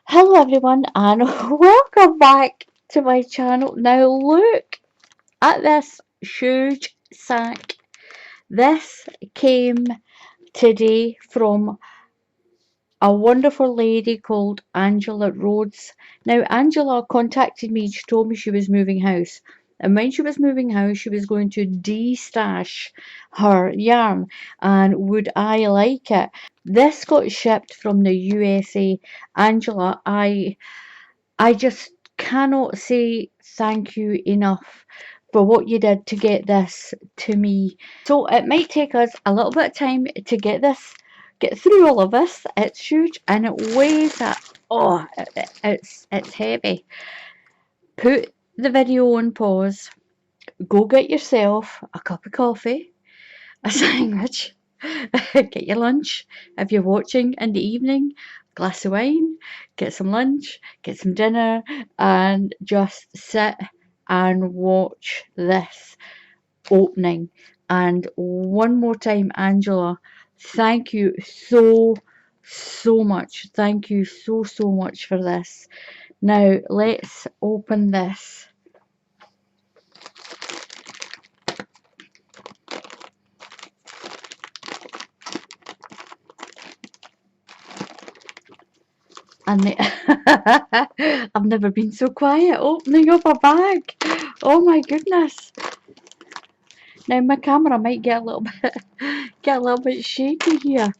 Hello everyone and welcome back to my channel. Now look at this huge sack. This came today from a wonderful lady called Angela Rhodes. Now Angela contacted me, she told me she was moving house. And when she was moving house, she was going to de-stash her yarn. And would I like it? This got shipped from the USA. Angela, I just cannot say thank you enough for what you did to get this to me. So it might take us a little bit of time to get through all of this. It's huge and it weighs at, oh, it's heavy. Put the video on pause. Go get yourself a cup of coffee, a sandwich, get your lunch. If you're watching in the evening, glass of wine, get some lunch, get some dinner, and just sit and watch this opening. And one more time, Angela, thank you so much. Thank you so much for this. Now, let's open this. And I've never been so quiet opening up a bag. Oh my goodness. Now my camera might get a little bit shaky here.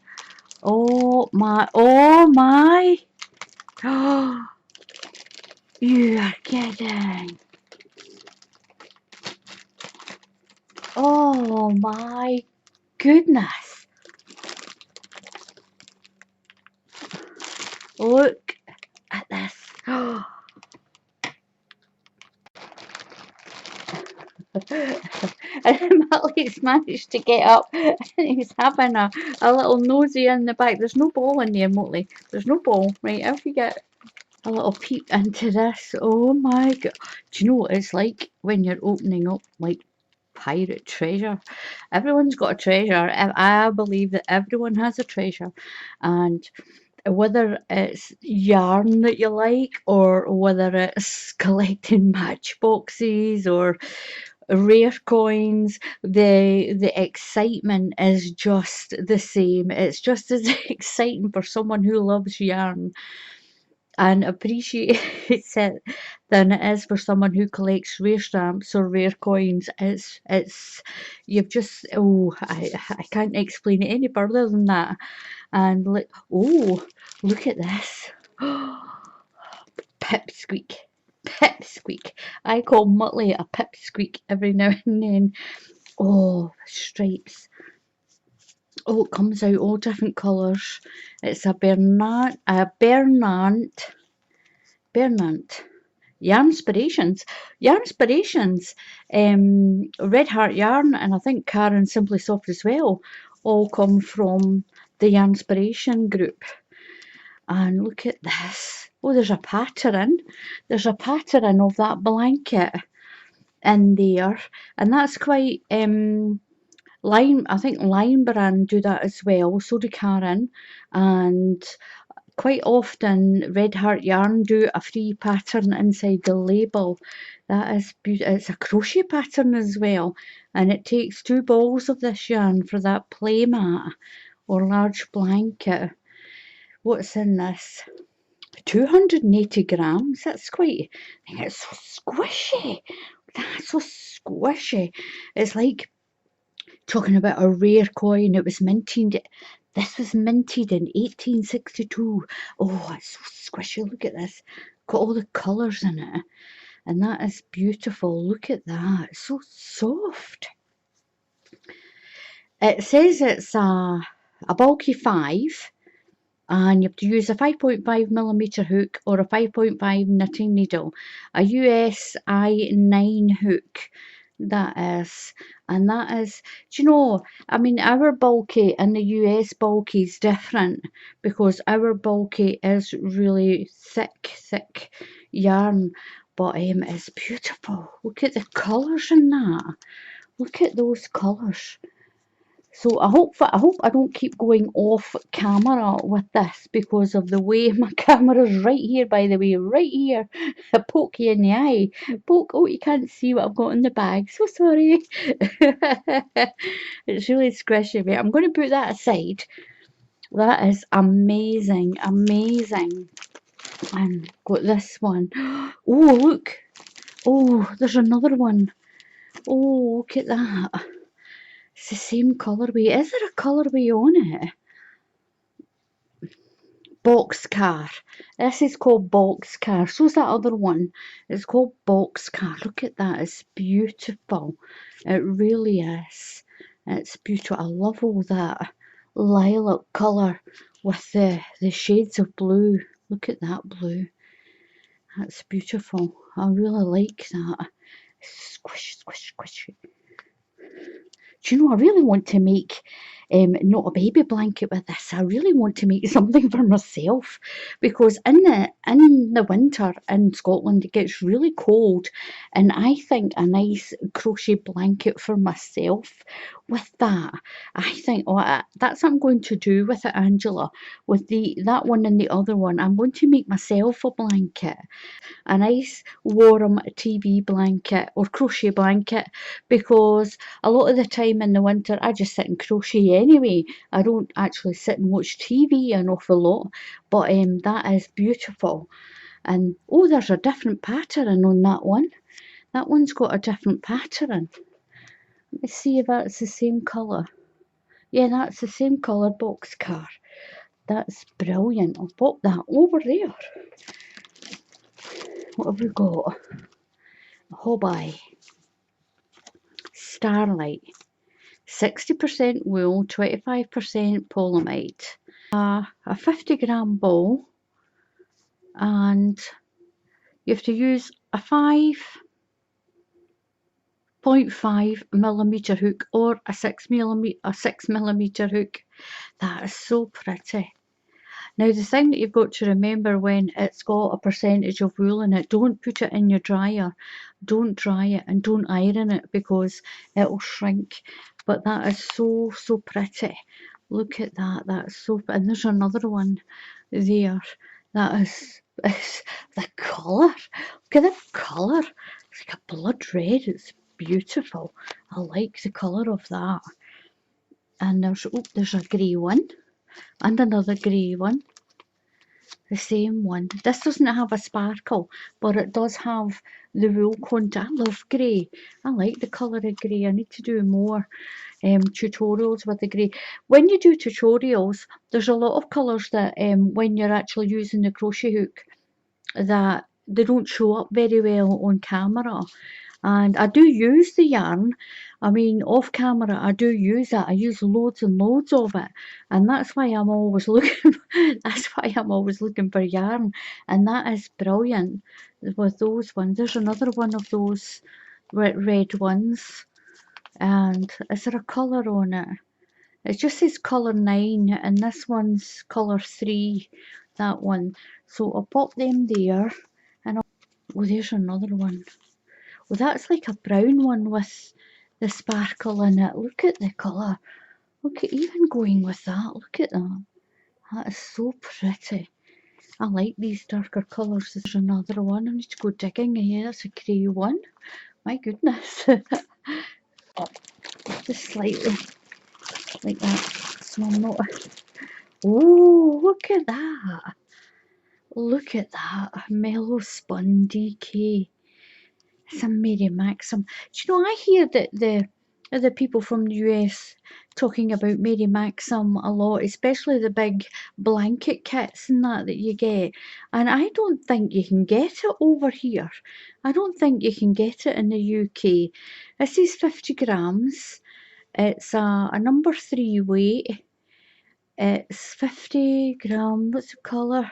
Oh my, oh my. Oh, you are kidding. Oh my goodness. Look at this. And Mally's managed to get up and he's having a little nosy in the back. There's no ball in there, Motley. There's no ball. Right, if we get a little peek into this. Oh my god. Do you know what it's like when you're opening up like pirate treasure? Everyone's got a treasure. I believe that everyone has a treasure. And whether it's yarn that you like or whether it's collecting matchboxes or rare coins, the excitement is just the same. It's just as exciting for someone who loves yarn and appreciates it than it is for someone who collects rare stamps or rare coins. It's you've just, oh, I can't explain it any further than that. And like, oh, look at this. Pipsqueak. Pipsqueak. I call Muttley a pipsqueak every now and then. Oh, stripes. Oh, it comes out all different colours. It's a Bernant. Yarnspirations. Yarnspirations. Red Heart Yarn and I think Karen Simply Soft as well all come from the Yarnspiration group. And look at this. Oh, there's a pattern. There's a pattern of that blanket in there. And that's quite I think Line Brand do that as well. So do Karen. And quite often Red Heart Yarn do a free pattern inside the label. That is beautiful. It's a crochet pattern as well. And it takes 2 balls of this yarn for that play mat or large blanket. What's in this? 280 grams. That's quite, I think it's so squishy. That's so squishy. It's like talking about a rare coin. It was minted. This was minted in 1862. Oh, it's so squishy. Look at this. Got all the colours in it. And that is beautiful. Look at that. It's so soft. It says it's a bulky 5. And you have to use a 5.5mm hook or a 5.5 knitting needle, a USI 9 hook, that is. And that is, do you know, I mean, our bulky and the US bulky is different because our bulky is really thick yarn, but it's beautiful. Look at the colours in that. Look at those colours. So I hope I don't keep going off camera with this because of the way my camera's right here, by the way, right here. I poke you in the eye. Poke, oh, you can't see what I've got in the bag. So sorry. It's really squishy, but I'm going to put that aside. That is amazing, amazing. And got this one. Oh, look. Oh, there's another one. Oh, look at that. It's the same colourway. Is there a colourway on it? Boxcar. This is called Boxcar. So's that other one. It's called Boxcar. Look at that. It's beautiful. It really is. It's beautiful. I love all that lilac colour with the shades of blue. Look at that blue. That's beautiful. I really like that. Squish, squish, squish. Do you know, I really want to make not a baby blanket with this. I really want to make something for myself, because in the winter in Scotland it gets really cold, and I think a nice crochet blanket for myself with that. I think, oh, that's what I'm going to do with it, Angela. With that one and the other one, I'm going to make myself a blanket. A nice warm TV blanket or crochet blanket, because a lot of the time in the winter I just sit and crochet anyway. I don't actually sit and watch TV an awful lot, but that is beautiful. And oh, there's a different pattern on that one. That one's got a different pattern. Let me see if that's the same colour. Yeah, that's the same colour, Boxcar. That's brilliant. I'll pop that over there. What have we got? Hobby. Starlight. 60% wool, 25% polyamide. A 50-gram ball, and you have to use a 5.5mm hook or a 6mm hook. That is so pretty. Now the thing that you've got to remember when it's got a percentage of wool in it, don't put it in your dryer. Don't dry it and don't iron it, because it'll shrink. But that is so, so pretty. Look at that. That's so, and there's another one there. That is the colour. Look at the colour. It's like a blood red. It's beautiful. I like the colour of that. And there's a grey one and another grey one. The same one. This doesn't have a sparkle, but it does have the wool content. I love grey. I like the colour of grey. I need to do more tutorials with the grey. When you do tutorials, there's a lot of colours that when you're actually using the crochet hook, that they don't show up very well on camera. And I do use the yarn. I mean, off camera, I do use it. I use loads and loads of it, and that's why I'm always looking. That's why I'm always looking for yarn, and that is brilliant with those ones. There's another one of those red ones, and is there a colour on it? It just says colour 9, and this one's colour 3. That one. So I'll pop them there, and oh, there's another one. Well, that's like a brown one with the sparkle in it. Look at the colour. Look at even going with that. Look at that. That is so pretty. I like these darker colours. There's another one. I need to go digging. Yeah, that's a grey one. My goodness. Just slightly like that. So I'm not. Oh, look at that. Look at that. Mellow Spun DK. It's a Mary Maxim. Do you know, I hear that the people from the US talking about Mary Maxim a lot, especially the big blanket kits and that you get. And I don't think you can get it over here. I don't think you can get it in the UK. This is 50 grams. It's a number 3 weight. It's 50 grams. What's the colour?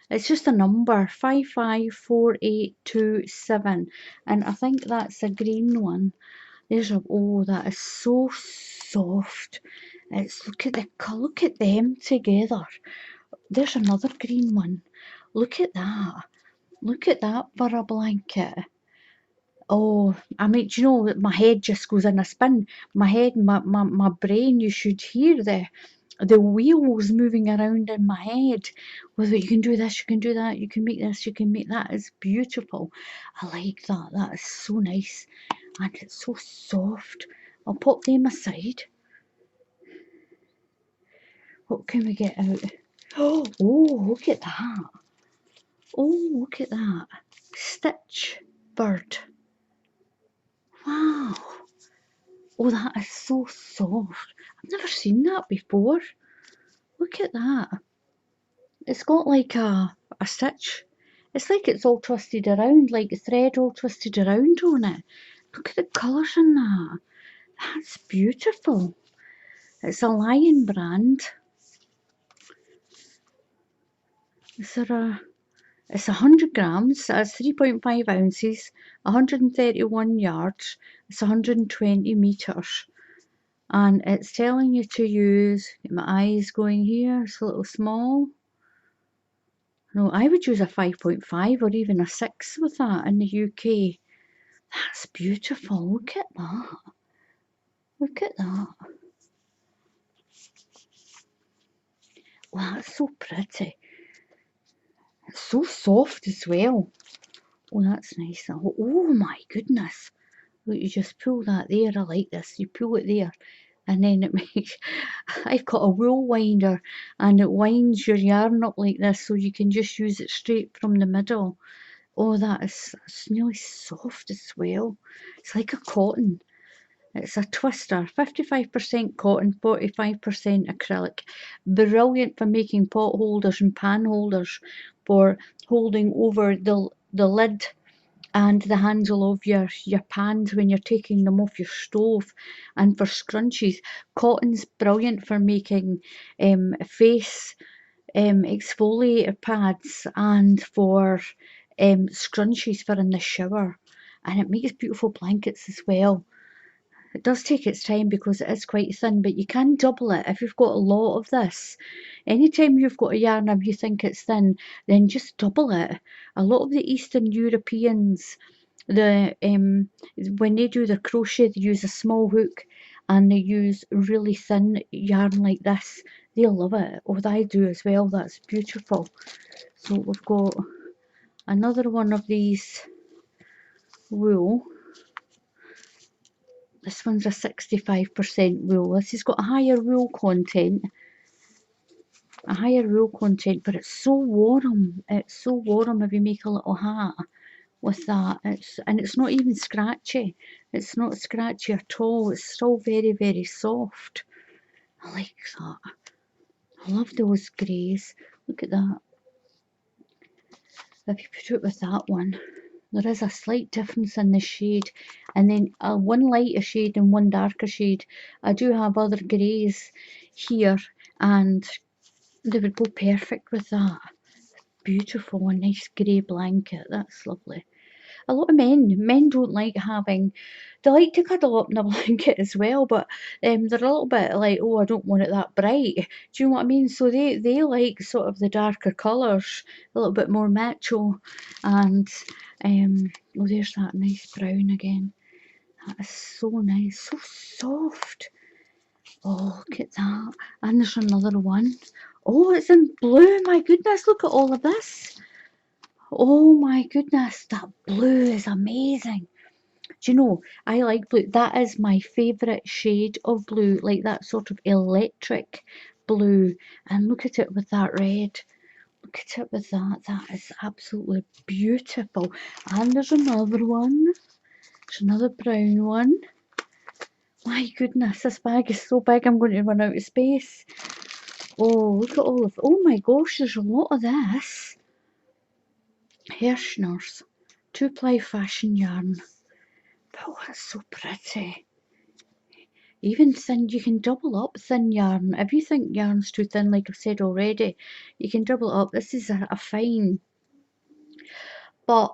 It's just a number, 554827, and I think that's a green one. Oh, that is so soft. Look at look at them together. There's another green one. Look at that. Look at that for a blanket. Oh, I mean, do you know, my head just goes in a spin. My head, my brain, you should hear the wheels moving around in my head. Whether you can do this, you can do that, you can make this, you can make that. It's beautiful. I like that. That is so nice. And it's so soft. I'll pop them aside. What can we get out? Oh, look at that. Oh, look at that. Stitch bird. Wow. Oh, that is so soft. I've never seen that before. Look at that. It's got like a stitch. It's like it's all twisted around, like thread all twisted around on it. Look at the colours in that. That's beautiful. It's a Lion brand. Is there a... It's 100 grams, that's 3.5 ounces, 131 yards, it's 120 metres. And it's telling you to use, my eyes going here, it's a little small. No, I would use a 5.5 or even a 6 with that in the UK. That's beautiful, look at that. Look at that. Wow, that's so pretty. It's so soft as well. Oh, that's nice. Oh my goodness. Look, you just pull that there. I like this. You pull it there and then it makes... I've got a wool winder and it winds your yarn up like this so you can just use it straight from the middle. Oh, it's really soft as well. It's like a cotton. It's a twister, 55% cotton, 45% acrylic. Brilliant for making pot holders and pan holders, for holding over the lid and the handle of your pans when you're taking them off your stove, and for scrunchies. Cotton's brilliant for making face exfoliator pads and for scrunchies for in the shower, and it makes beautiful blankets as well. It does take its time because it is quite thin, but you can double it if you've got a lot of this. Anytime you've got a yarn and you think it's thin, then just double it. A lot of the Eastern Europeans, when they do their crochet, they use a small hook and they use really thin yarn like this. They love it. Oh, I do as well. That's beautiful. So we've got another one of these wool. This one's a 65% wool. This has got a higher wool content. But it's so warm. It's so warm if you make a little hat with that. It's not even scratchy. It's not scratchy at all. It's still very, very soft. I like that. I love those greys. Look at that. If you put it with that one, there is a slight difference in the shade, and then one lighter shade and one darker shade. I do have other greys here and they would go perfect with that. Beautiful, a nice grey blanket. That's lovely. A lot of men don't like having... They like to cuddle up in a blanket as well, but they're a little bit like, oh, I don't want it that bright. Do you know what I mean? So they like sort of the darker colours, a little bit more macho. And oh, there's that nice brown again. That is so nice, so soft. Oh, look at that. And there's another one. Oh, it's in blue. My goodness, look at all of this. Oh my goodness, that blue is amazing. Do you know, I like blue. That is my favourite shade of blue, like that sort of electric blue. And look at it with that red. Look at it with that. That is absolutely beautiful. And there's another one. There's another brown one. My goodness, this bag is so big I'm going to run out of space. Oh, look at all of... Oh my gosh, there's a lot of this. Herschner's 2-ply fashion yarn. Oh, that's so pretty. Even thin, you can double up thin yarn. If you think yarn's too thin, like I've said already, you can double it up. This is a fine. But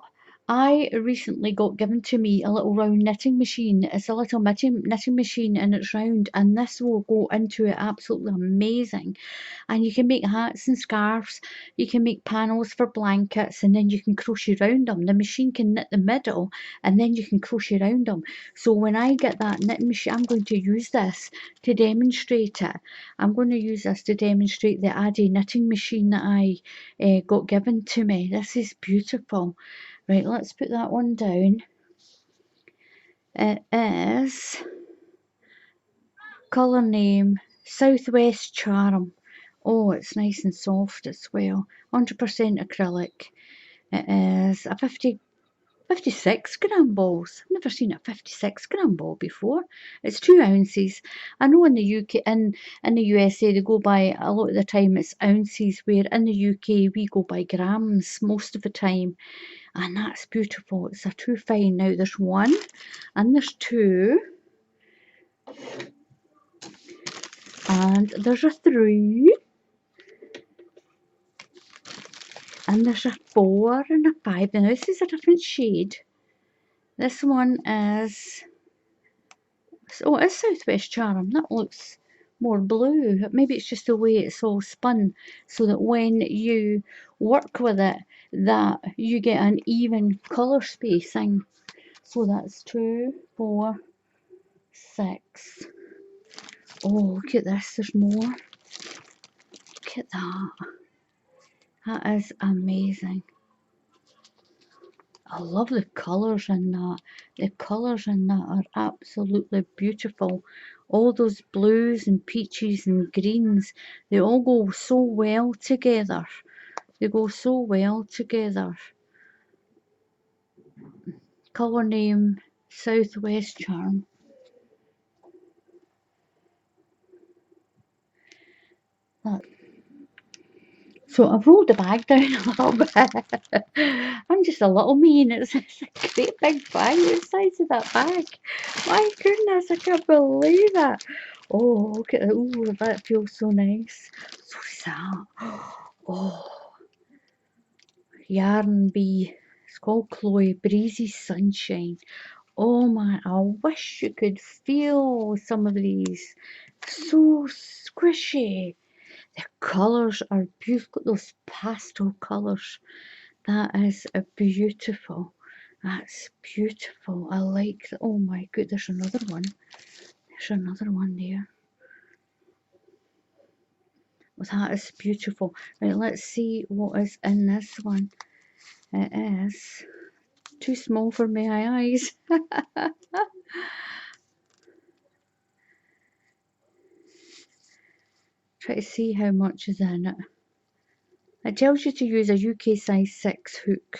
I recently got given to me a little round knitting machine. It's a little knitting machine and it's round, and this will go into it absolutely amazing. And you can make hats and scarves, you can make panels for blankets, and then you can crochet round them. The machine can knit the middle and then you can crochet round them. So when I get that knitting machine, I'm going to use this to demonstrate it. I'm going to use this to demonstrate the Addy knitting machine that I got given to me. This is beautiful. Right, let's put that one down. It is colour name Southwest Charm. Oh, it's nice and soft as well. 100% acrylic. It is a 56 gram balls. I've never seen a 56 gram ball before. It's 2 ounces. I know in the UK, in the USA, they go by, a lot of the time it's ounces, where in the UK we go by grams most of the time. And that's beautiful. It's a too fine. Now there's one and there's two. And there's a 3. And there's a 4 and a 5. Now this is a different shade. This one is, oh, it's Southwest Charm. That looks more blue. Maybe it's just the way it's all spun, so that when you work with it, that you get an even colour spacing. So that's 2, 4, 6. Oh, look at this. There's more. Look at that. That is amazing. I love the colours in that. The colours in that are absolutely beautiful. All those blues and peaches and greens, they all go so well together. They go so well together. Colour name Southwest Charm. That. So I've rolled the bag down a little bit. I'm just a little me, and it's a great big bag. The size of that bag. My goodness, I can't believe it. Oh, look at it. Oh, that feels so nice. So sad. Oh, Yarn Bee. It's called Chloe. Breezy Sunshine. Oh my, I wish you could feel some of these. So squishy. The colours are beautiful. Those pastel colours. That is a beautiful. That's beautiful. I like. Oh my god, there's another one. There's another one there. Well, that is beautiful. Right, let's see what is in this one. It is too small for my eyes. Try to see how much is in it. It tells you to use a UK size 6 hook.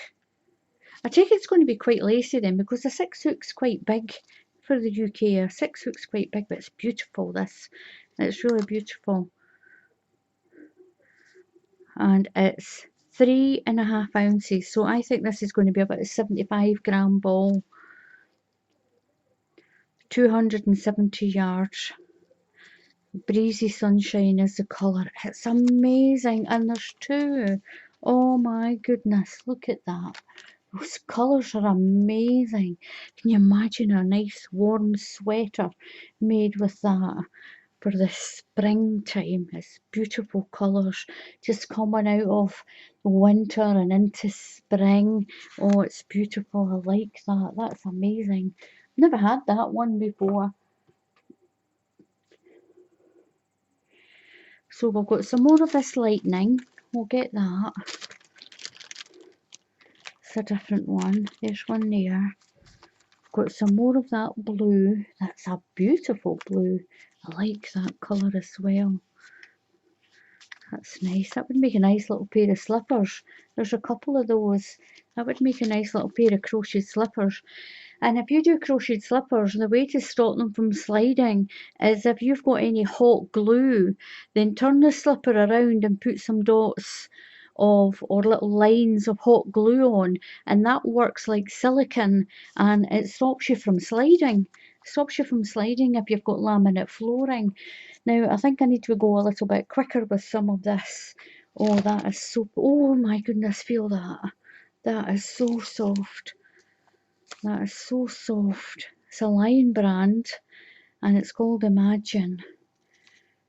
I take it's going to be quite lacy then, because the 6 hook's quite big for the UK. A 6 hook's quite big, but it's beautiful, this. It's really beautiful. And it's 3.5 ounces. So I think this is going to be about a 75 gram ball. 270 yards. Breezy Sunshine is the colour. It's amazing. And there's 2. Oh my goodness, look at that. Those colours are amazing. Can you imagine a nice warm sweater made with that for the springtime? It's beautiful colours just coming out of winter and into spring. Oh, it's beautiful. I like that. That's amazing. Never had that one before. So we've got some more of this lightning. We'll get that. It's a different one. There's one there. Got some more of that blue. That's a beautiful blue. I like that colour as well. That's nice. That would make a nice little pair of slippers. There's a couple of those. That would make a nice little pair of crochet slippers. And if you do crocheted slippers, the way to stop them from sliding is, if you've got any hot glue, then turn the slipper around and put some dots of, or little lines of hot glue on, and that works like silicone, and it stops you from sliding. Stops you from sliding if you've got laminate flooring. Now I think I need to go a little bit quicker with some of this. Oh, that is so, oh my goodness, feel that. That is so soft. That is so soft. It's a Lion brand and it's called Imagine.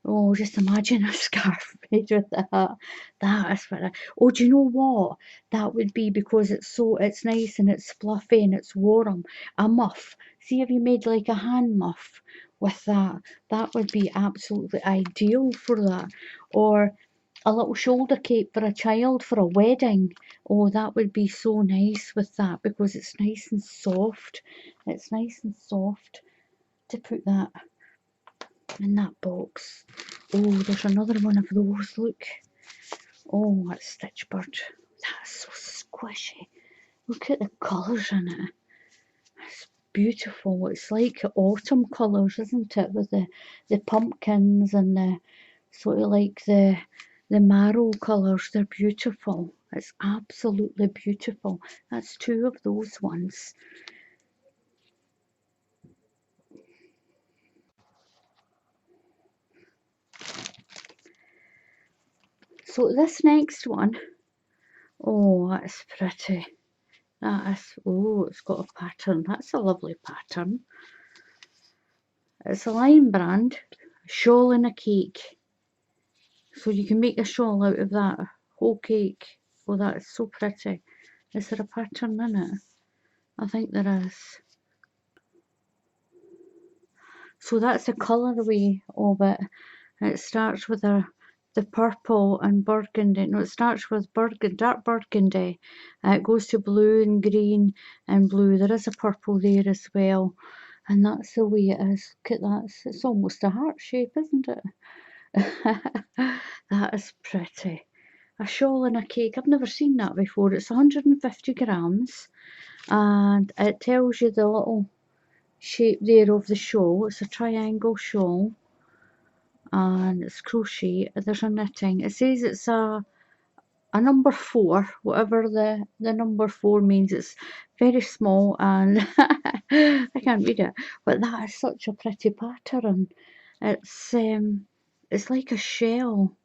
Oh, just imagine a scarf made with that. That is what oh, do you know what? That would be because it's nice and it's fluffy and it's warm. A muff. See if you made like a hand muff with that. That would be absolutely ideal for that. Or a little shoulder cape for a child for a wedding. Oh, that would be so nice with that because it's nice and soft. It's nice and soft to put that in that box. Oh, there's another one of those, look. Oh, that's Stitch Bird. That's so squishy. Look at the colours in it. It's beautiful. It's like autumn colours, isn't it? With the pumpkins and the sort of like the marrow colours. They're beautiful. It's absolutely beautiful. That's two of those ones. So this next one, oh, that's pretty. That is, oh, it's got a pattern. That's a lovely pattern. It's a Lion brand, shawl and a cake. So you can make a shawl out of that whole cake. Oh, that is so pretty. Is there a pattern in it? I think there is. So that's the colourway of it. It starts with the purple and burgundy. No, it starts with burgundy, dark burgundy. It goes to blue and green and blue. There is a purple there as well. And that's the way it is. Look at that. It's almost a heart shape, isn't it? That is pretty. A shawl and a cake. I've never seen that before. It's 150 grams. And it tells you the little shape there of the shawl. It's a triangle shawl. And it's crochet. There's a knitting. It says it's a number 4, whatever the number 4 means. It's very small and I can't read it, but that is such a pretty pattern. It's like a shell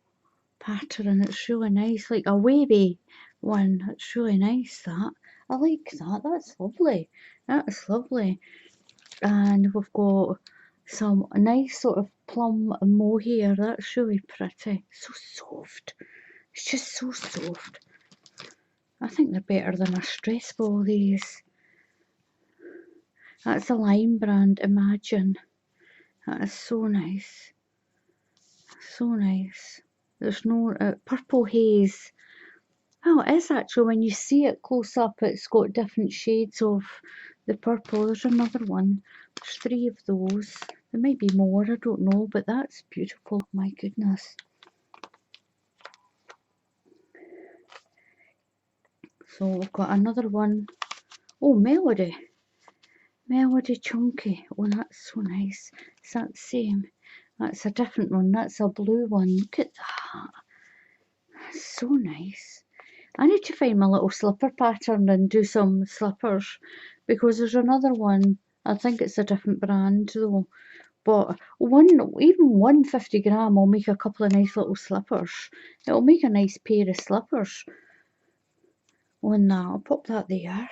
pattern. It's really nice, like a wavy one. It's really nice. That I like that. That's lovely. That is lovely. And we've got some nice sort of plum mohair. That's really pretty. So soft. It's just so soft. I think they're better than a stress ball, these. That's a Lion brand, Imagine. That is so nice. So nice. There's no purple haze. Oh, it is actually, when you see it close up, it's got different shades of the purple. There's another one. There's 3 of those. There might be more, I don't know, but that's beautiful. My goodness. So we've got another one. Oh, Melody. Melody Chunky. Oh, that's so nice. Is that the same? That's a different one. That's a blue one. Look at that. That's so nice. I need to find my little slipper pattern and do some slippers because there's another one. I think it's a different brand though. But even 150 gram will make a couple of nice little slippers. It'll make a nice pair of slippers. On that, I'll pop that there.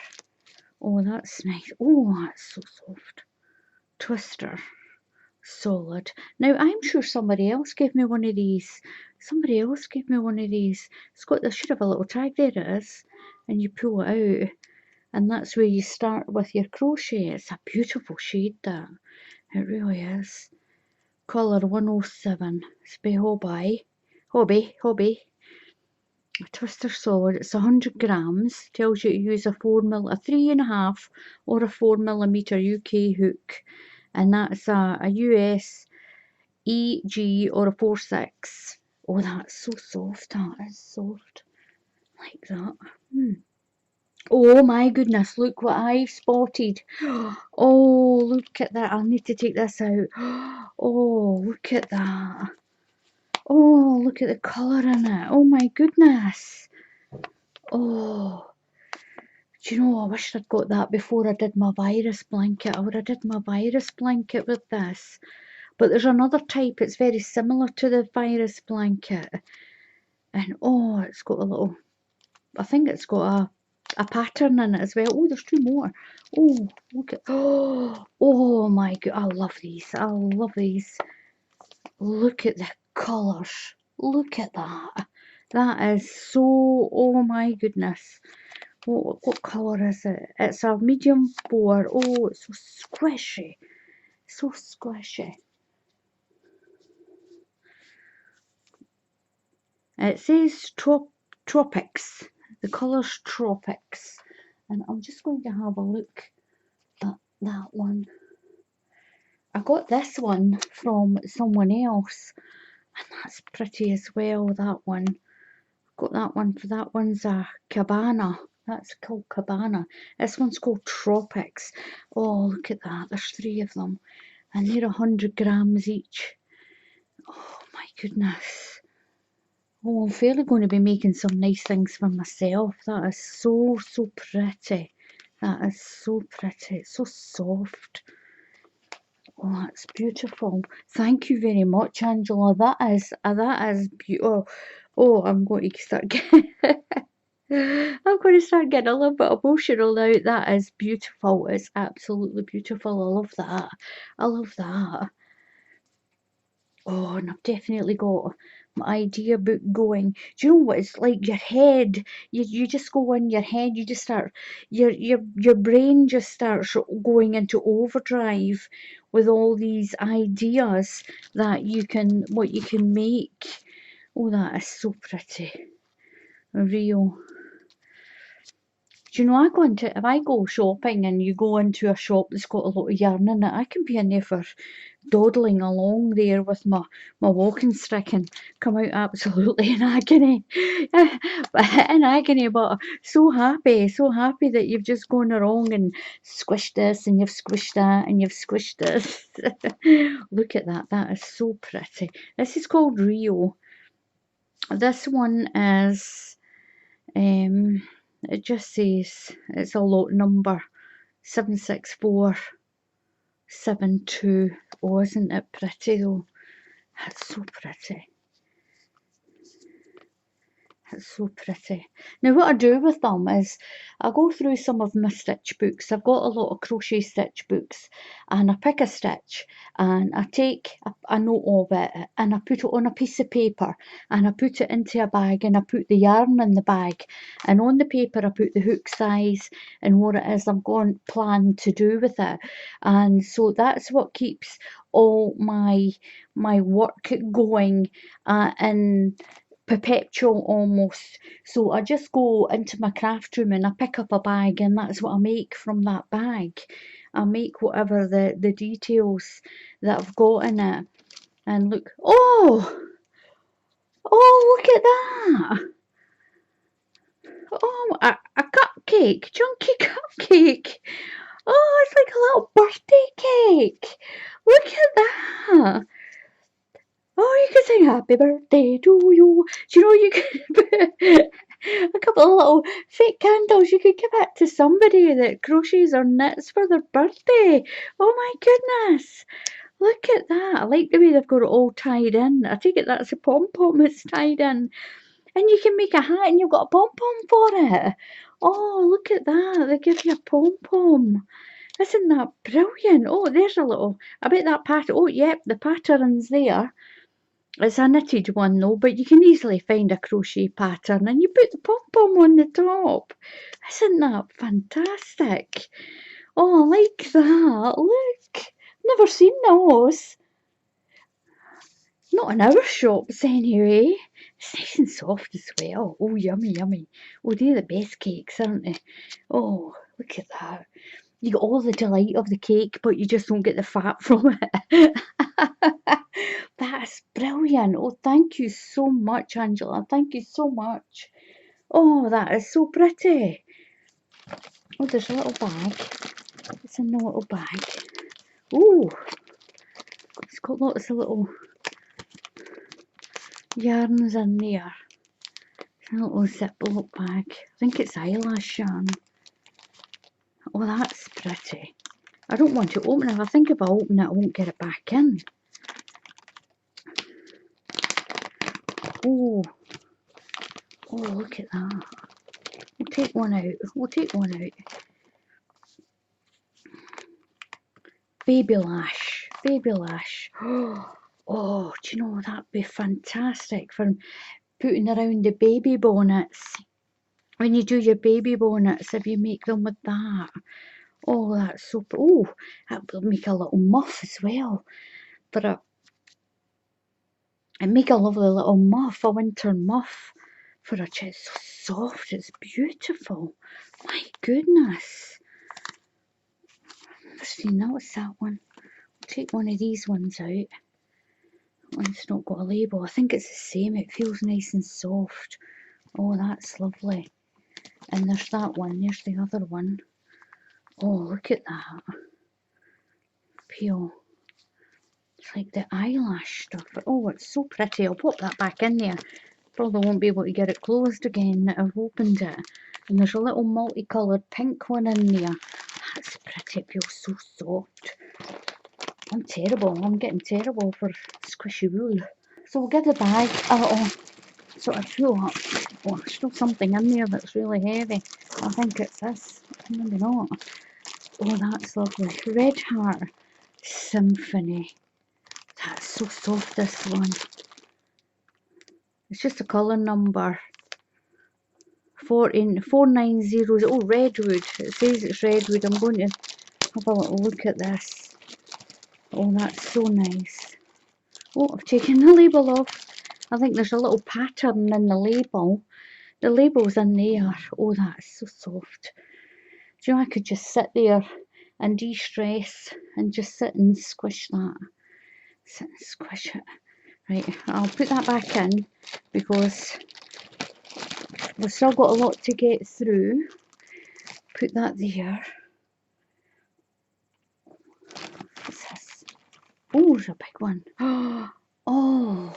Oh, that's nice. Oh, that's so soft. Twister. Solid. Now, I'm sure somebody else gave me one of these. Somebody else gave me one of these. There should have a little tag. There it is. And you pull it out. And that's where you start with your crochet. It's a beautiful shade, that. It really is. Colour 107. It's by Hobby. A twister solid. It's 100 grams. Tells you to use a 3.5 or a 4mm UK hook. And that's a US EG or a 4/6. Oh, that's so soft. That is soft. Like that. Oh my goodness, look what I've spotted. Oh, look at that. I'll need to take this out. Oh, look at that. Oh, look at the colour in it. Oh my goodness. Oh, do you know, I wish I'd got that before I did my virus blanket. I would have did my virus blanket with this. But there's another type, it's very similar to the virus blanket. And oh, it's got a little, I think it's got pattern in it as well. Oh, there's 2 more. Oh, look at, oh my god, I love these. I love these. Look at the colours. Look at that. That is so, oh my goodness. What colour is it? It's a medium 4. Oh, it's so squishy. So squishy. It says tropics. The colour's tropics. And I'm just going to have a look at that one. I got this one from someone else. And that's pretty as well, that one. Got that one, for that one's a cabana. That's called cabana. This one's called tropics. Oh, look at that. There's 3 of them. And they're 100 grams each. Oh my goodness. Oh, I'm fairly going to be making some nice things for myself. That is so, so pretty. That is so pretty. It's so soft. Oh, that's beautiful. Thank you very much, Angela. That is beautiful. Oh, I'm going to start getting I'm going to start getting a little bit emotional now. That is beautiful. It's absolutely beautiful. I love that. I love that. Oh, and I've definitely got my idea book going. Do you know what it's like? Your head, you just go in your head. You just start your brain just starts going into overdrive with all these ideas that what you can make. Oh, that is so pretty. Real. Do you know, if I go shopping and you go into a shop that's got a lot of yarn in it, I can be in there for dawdling along there with my walking stick and come out absolutely in agony. In agony, but so happy that you've just gone along and squished this and you've squished that and you've squished this. Look at that. That is so pretty. This is called Rio. This one is it just says it's a lot number 76472. Oh, isn't it pretty though? That's so pretty. It's so pretty. Now what I do with them is I go through some of my stitch books. I've got a lot of crochet stitch books, and I pick a stitch and I take a note of it and I put it on a piece of paper and I put it into a bag and I put the yarn in the bag, and on the paper I put the hook size and what it is I'm going plan to do with it. And so that's what keeps all my work going in perpetual almost. So I just go into my craft room and I pick up a bag, and that's what I make from that bag. I make whatever the details that I've got in it. And look, oh, look at that. Oh, a cupcake, chunky cupcake. Oh, it's like a little birthday cake. Look at that. Oh, you can sing happy birthday to you. Do you know you could put a couple of little fake candles. You could give it to somebody that crochets or knits for their birthday. Oh my goodness. Look at that. I like the way they've got it all tied in. I take it that's a pom-pom that's tied in. And you can make a hat and you've got a pom-pom for it. Oh, look at that. They give you a pom-pom. Isn't that brilliant? Oh, there's a little, I bet that pattern, oh yep, the pattern's there. It's a knitted one though, but you can easily find a crochet pattern and you put the pom-pom on the top. Isn't that fantastic? Oh, I like that. Look, never seen those. Not in our shops anyway. It's nice and soft as well. Oh, yummy, yummy. Oh, they're the best cakes, aren't they? Oh, look at that. You get all the delight of the cake, but you just don't get the fat from it. That's brilliant. Oh, thank you so much, Angela. Thank you so much. Oh, that is so pretty. Oh, there's a little bag. It's in the little bag. Oh, it's got lots of little yarns in there. It's a little Ziploc bag. I think it's eyelash yarn. Oh, that's pretty. I don't want to open it. I think if I open it, I won't get it back in. Oh, look at that. We'll take one out. We'll take one out. Baby lash. Baby lash. Oh, do you know, that'd be fantastic for putting around the baby bonnets. When you do your baby bonnets, if you make them with that. Oh, that's so... Oh, that will make a little muff as well. And make a lovely little muff, a winter muff for a child. It's so soft, it's beautiful. My goodness. I've never seen that. What's that one? I'll take one of these ones out. One's not got a label. I think it's the same. It feels nice and soft. Oh, that's lovely. And there's that one. There's the other one. Oh, look at that. Peel. It's like the eyelash stuff. Oh, it's so pretty. I'll pop that back in there. Probably won't be able to get it closed again that I've opened it. And there's a little multicoloured pink one in there. That's pretty. It feels so soft. I'm terrible. I'm getting terrible for squishy wool. So we'll give the bag a little sort of fill up. Oh, there's still something in there that's really heavy. I think it's this. Maybe not. Oh, that's lovely. Red Heart Symphony. That's so soft, this one. It's just a colour number. 490. Oh, Redwood. It says it's Redwood. I'm going to have a little look at this. Oh, that's so nice. Oh, I've taken the label off. I think there's a little pattern in the label. The label's in there. Oh, that's so soft. Do you know, I could just sit there and de-stress and just sit and squish that. Sit and squish it. Right, I'll put that back in because we've still got a lot to get through. Put that there. What's this? Oh, there's a big one. Oh,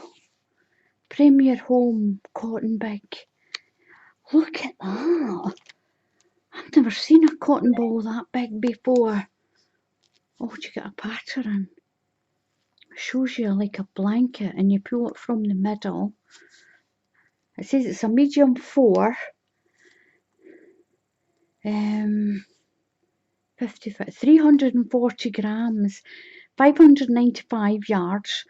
Premier Home Cotton Big. Look at that. I've never seen a cotton ball that big before. Oh, you get a pattern. It shows you like a blanket and you pull it from the middle. It says it's a medium 4. 340 grams, 595 yards,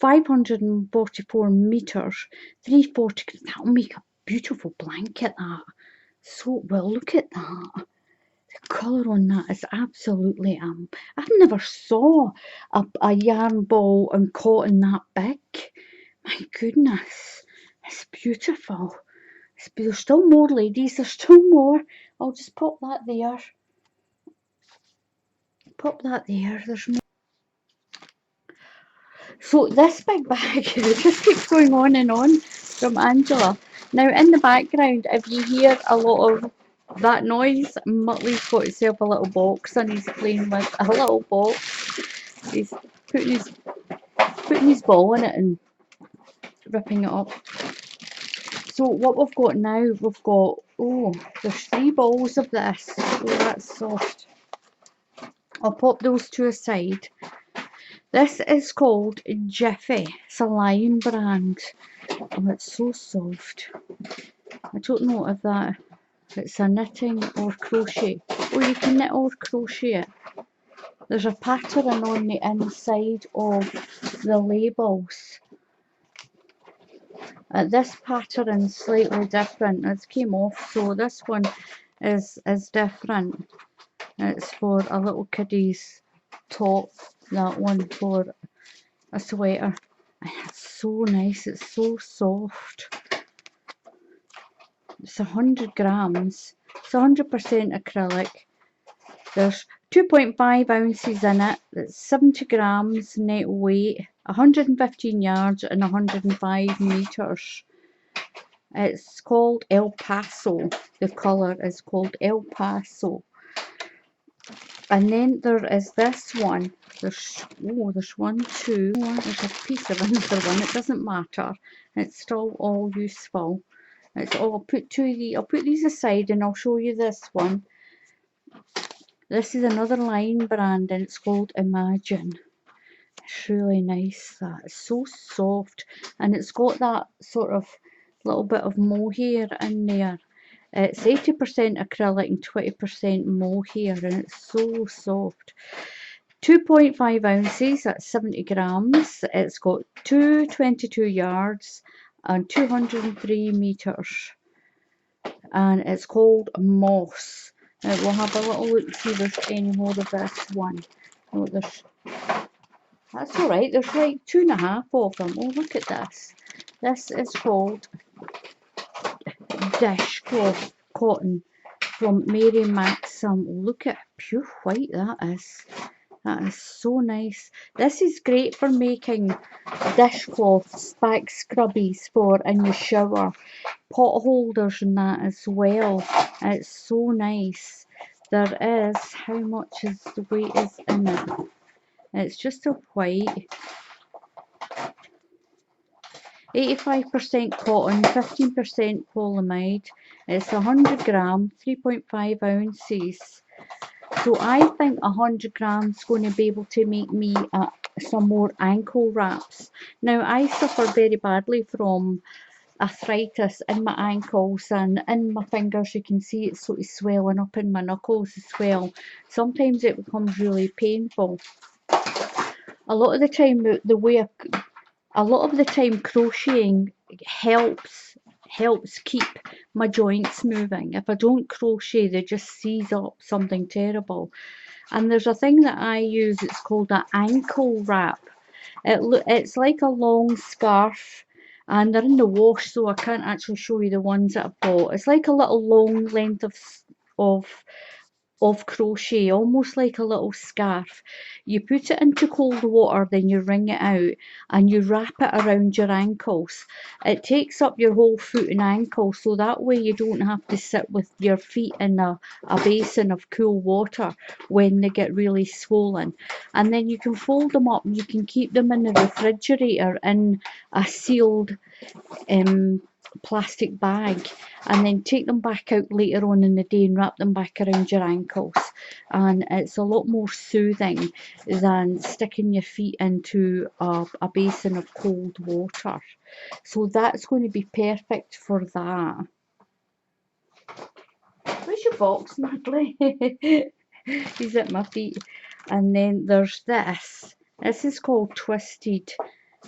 544 meters, 340. That'll make a beautiful blanket, that. So well, look at that. The colour on that is absolutely I've never saw a yarn ball and cotton that big. My goodness, it's beautiful. There's still more, ladies. There's still more. I'll just pop that there. Pop that there. There's more. So this big bag, it just keeps going on and on from Angela. Now in the background, if you hear a lot of that noise, Muttley's got himself a little box and he's playing with a little box. He's putting his ball in it and ripping it up. So what we've got now, we've got, oh, there's 3 balls of this. Oh, that's soft. I'll pop those two aside. This is called Jiffy. It's a Lion brand. Oh, it's so soft. I don't know if it's a knitting or crochet. Oh, you can knit or crochet it. There's a pattern on the inside of the labels. This pattern is slightly different. It came off, so this one is different. It's for a little kiddie's top. That one for a sweater. And it's so nice. It's so soft. It's 100 grams. It's 100% acrylic. There's 2.5 ounces in it. It's 70 grams net weight. 115 yards and 105 meters. It's called El Paso. The colour is called El Paso. And then there is this one. There's 1, 2. There's a piece of another one. It doesn't matter. It's still all useful. I'll put these aside and I'll show you this one. This is another Line brand and it's called Imagine. It's really nice. It's so soft and it's got that sort of little bit of mohair in there. It's 80% acrylic and 20% mohair, and it's so soft. 2.5 ounces, that's 70 grams. It's got 222 yards and 203 meters. And it's called Moss. Now we'll have a little look, see if there's any more of this one. Oh, that's alright, there's like 2.5 of them. Oh, look at this. This is called Dishcloth Cotton from Mary Maxim. Look at pure white that is. That is so nice. This is great for making dishcloths, back scrubbies for in the shower, pot holders and that as well. It's so nice. There is, how much is the weight is in it? It's just a white. 85% cotton, 15% polyamide. It's 100 gram, 3.5 ounces. So I think 100 grams is going to be able to make me some more ankle wraps. Now I suffer very badly from arthritis in my ankles and in my fingers. You can see it's sort of swelling up in my knuckles as well. Sometimes it becomes really painful. A lot of the time crocheting helps keep my joints moving. If I don't crochet, they just seize up something terrible. And there's a thing that I use, it's called an ankle wrap. It's like a long scarf, and they're in the wash, so I can't actually show you the ones that I've bought. It's like a little long length of crochet, almost like a little scarf. You put it into cold water, then you wring it out and you wrap it around your ankles. It takes up your whole foot and ankle, so that way you don't have to sit with your feet in a basin of cool water when they get really swollen. And then you can fold them up and you can keep them in the refrigerator in a sealed plastic bag, and then take them back out later on in the day and wrap them back around your ankles. And it's a lot more soothing than sticking your feet into a basin of cold water. So that's going to be perfect for that. Where's your box, Natalie? He's at my feet. And then there's this. This is called Twisted,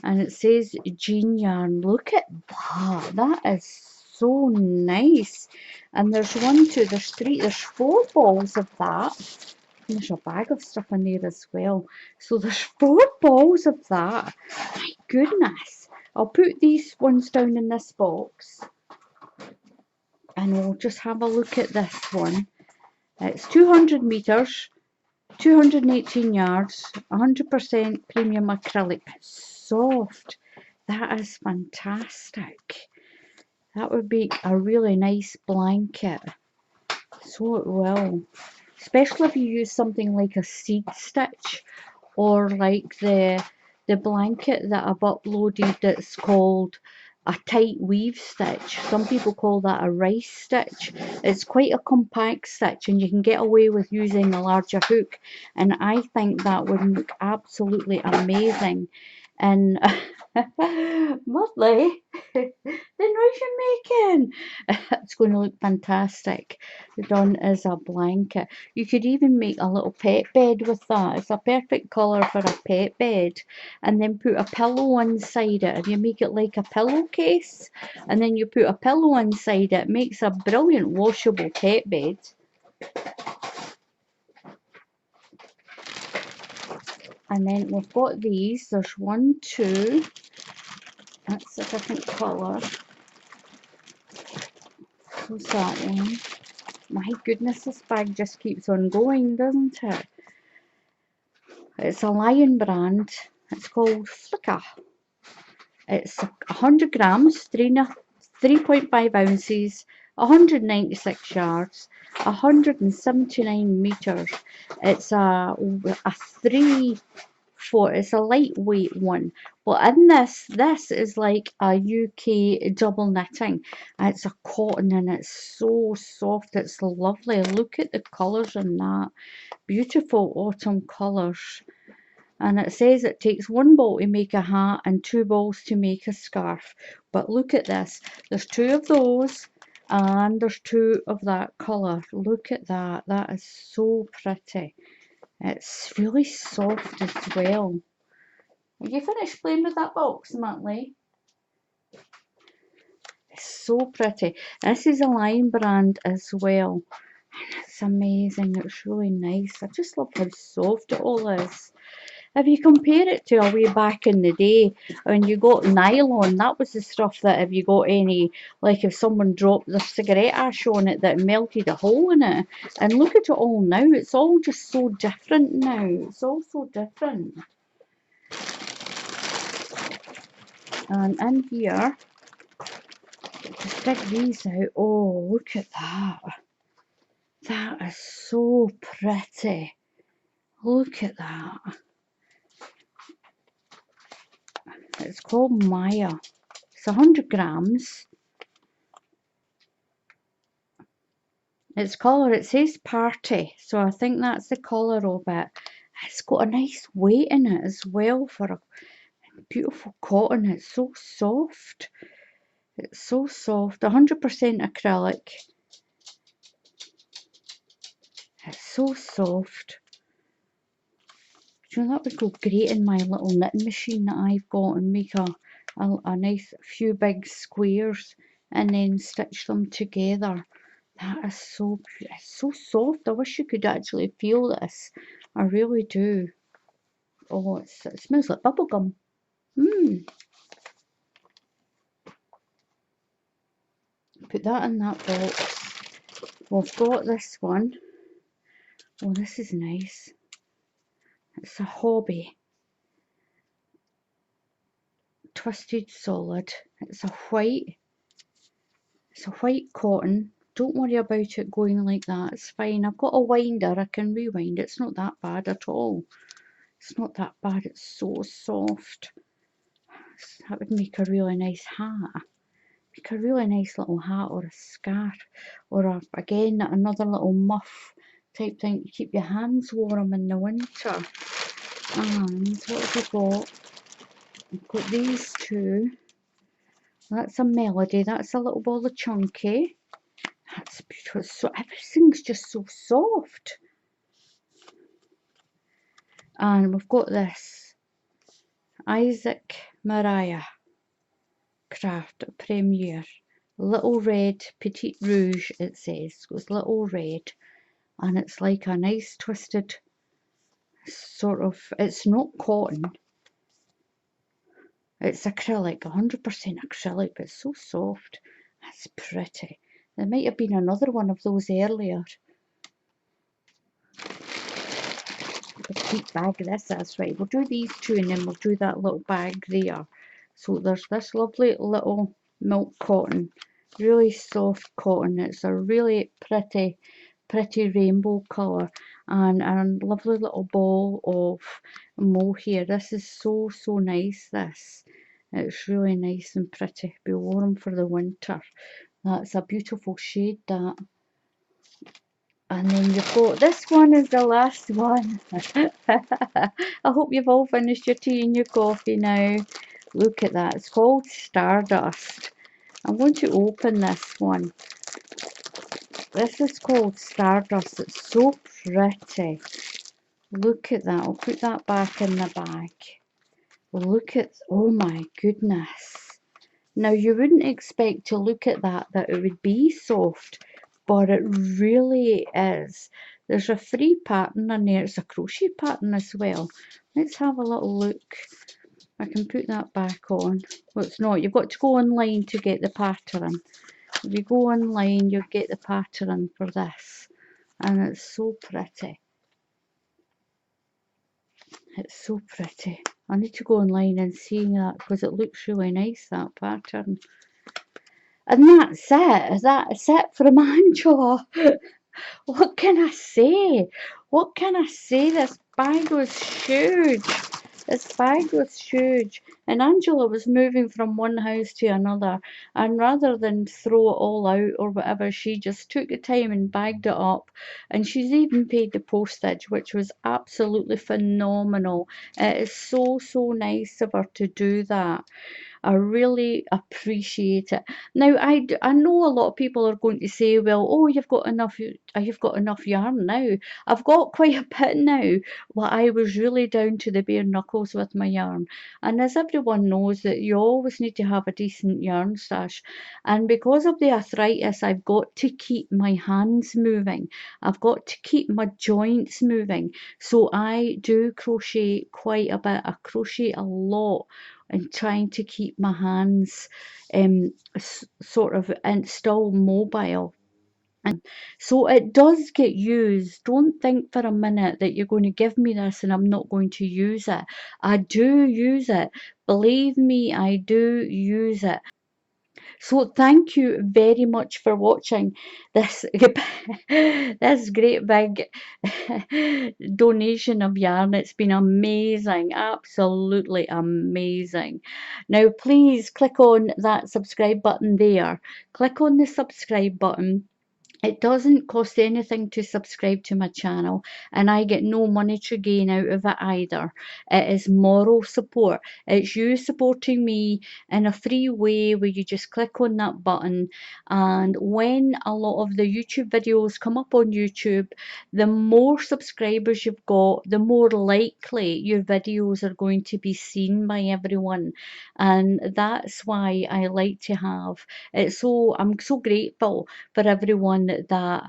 and it says jean yarn. Look at that. That is so nice. And there's 1, 2, there's 3, there's 4 balls of that. And there's a bag of stuff in there as well. So there's 4 balls of that. My goodness. I'll put these ones down in this box, and we'll just have a look at this one. It's 200 meters, 218 yards, 100% premium acrylic. It's soft. That is fantastic. That would be a really nice blanket. So it will. Especially if you use something like a seed stitch, or like the blanket that I've uploaded that's called a tight weave stitch. Some people call that a rice stitch. It's quite a compact stitch, and you can get away with using a larger hook, and I think that would look absolutely amazing. And lovely. The noise you're making. It's going to look fantastic done as a blanket. You could even make a little pet bed with that. It's a perfect colour for a pet bed. And then put a pillow inside it. If you make it like a pillowcase, and then you put a pillow inside it, it makes a brilliant washable pet bed. And then we've got these. There's 1, 2. That's a different colour. What's that one? My goodness, this bag just keeps on going, doesn't it? It's a Lion brand. It's called Flicker. It's 100 grams, 3.5 ounces, 196 yards, 179 meters. It's a 3/4. It's a lightweight one. But in this is like a UK double knitting. It's a cotton, and it's so soft. It's lovely. Look at the colours in that. Beautiful autumn colours. And it says it takes 1 ball to make a hat and 2 balls to make a scarf. But look at this. There's 2 of those. and there's two of that colour. Look at that. That is so pretty. It's really soft as well. Have you finished playing with that box, Matley? It's so pretty. This is a Line brand as well. And it's amazing. It's really nice. I just love how soft it all is. If you compare it to a way back in the day when you got nylon, that was the stuff that if you got any, like if someone dropped their cigarette ash on it, that melted a hole in it. And look at it all now. It's all just so different now. It's all so different. And in here, just dig these out. Oh, look at that. That is so pretty. Look at that. It's called Maya. It's 100 grams. Its colour, it says party, so I think that's the colour of it. It's got a nice weight in it as well for a beautiful cotton. It's so soft. It's so soft. 100% acrylic. It's so soft. Do you know, that would go great in my little knitting machine that I've got, and make a nice few big squares and then stitch them together. That is so beautiful. It's so soft. I wish you could actually feel this. I really do. Oh, it smells like bubblegum. Put that in that box. We've got this one. Oh, this is nice. It's a Hobby. Twisted solid. It's a white cotton. Don't worry about it going like that. It's fine. I've got a winder. I can rewind. It's not that bad at all. It's not that bad. It's so soft. That would make a really nice hat. Make a really nice little hat or a scarf. Or again, another little muff type thing to keep your hands warm in the winter. And what have we got? We've got these two. That's a Melody. That's a little ball of Chunky. That's beautiful. So everything's just so soft. And we've got this Isaac Mariah Craft Premier. Little red Petite Rouge, it says. It goes little red. And it's like a nice twisted sort of, it's not cotton. It's acrylic, 100% acrylic, but it's so soft. That's pretty. There might have been another one of those earlier. Petite bag this is, right. We'll do these two and then we'll do that little bag there. So there's this lovely little milk cotton, really soft cotton. It's a really pretty rainbow colour, and a lovely little ball of mohair. This is so nice. This, it's really nice and pretty. Be warm for the winter. That's a beautiful shade, that. And then you've got, this one is the last one. I hope you've all finished your tea and your coffee now. Look at that. It's called Stardust. I'm going to open this one. This is called Stardust. It's so pretty. Look at that. I'll put that back in the bag. Look at, oh my goodness. Now you wouldn't expect to look at that it would be soft, but it really is. There's a free pattern in there. It's a crochet pattern as well. Let's have a little look. I can put that back on. Well, it's not. You've got to go online to get the pattern. If you go online, you'll get the pattern for this. And it's so pretty. It's so pretty. I need to go online and see that because it looks really nice, that pattern. And that's it. That's it from Angela. What can I say? What can I say? This bag was huge. This bag was huge. And Angela was moving from one house to another. And rather than throw it all out or whatever, she just took the time and bagged it up. And she's even paid the postage, which was absolutely phenomenal. It is so nice of her to do that. I really appreciate it. Now, I know a lot of people are going to say, well, oh, you've got enough yarn now. I've got quite a bit now. Well, I was really down to the bare knuckles with my yarn. And as everyone knows, that you always need to have a decent yarn stash. And because of the arthritis, I've got to keep my hands moving. I've got to keep my joints moving. So I do crochet quite a bit. I crochet a lot and trying to keep my hands sort of and still mobile. And so it does get used. Don't think for a minute that you're going to give me this and I'm not going to use it. I do use it. Believe me, I do use it. So thank you very much for watching this this great big donation of yarn. It's been amazing, absolutely amazing. Now please click on that subscribe button there. Click on the subscribe button. It doesn't cost anything to subscribe to my channel, and I get no monetary gain out of it either. It is moral support. It's you supporting me in a free way where you just click on that button, and when a lot of the YouTube videos come up on YouTube, the more subscribers you've got, the more likely your videos are going to be seen by everyone. And that's why I like to have it. So I'm so grateful for everyone that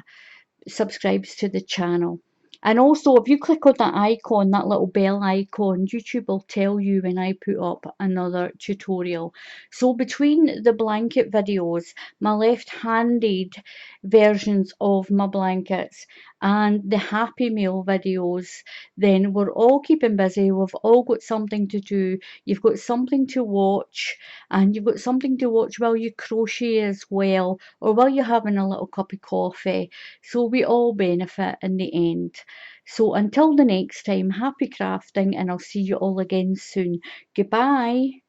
subscribes to the channel. And also, if you click on that icon, that little bell icon, YouTube will tell you when I put up another tutorial. So between the blanket videos, my left-handed versions of my blankets and the Happy Meal videos, then we're all keeping busy. We've all got something to do. You've got something to watch, and you've got something to watch while you crochet as well, or while you're having a little cup of coffee. So we all benefit in the end. So until the next time, happy crafting, and I'll see you all again soon. Goodbye.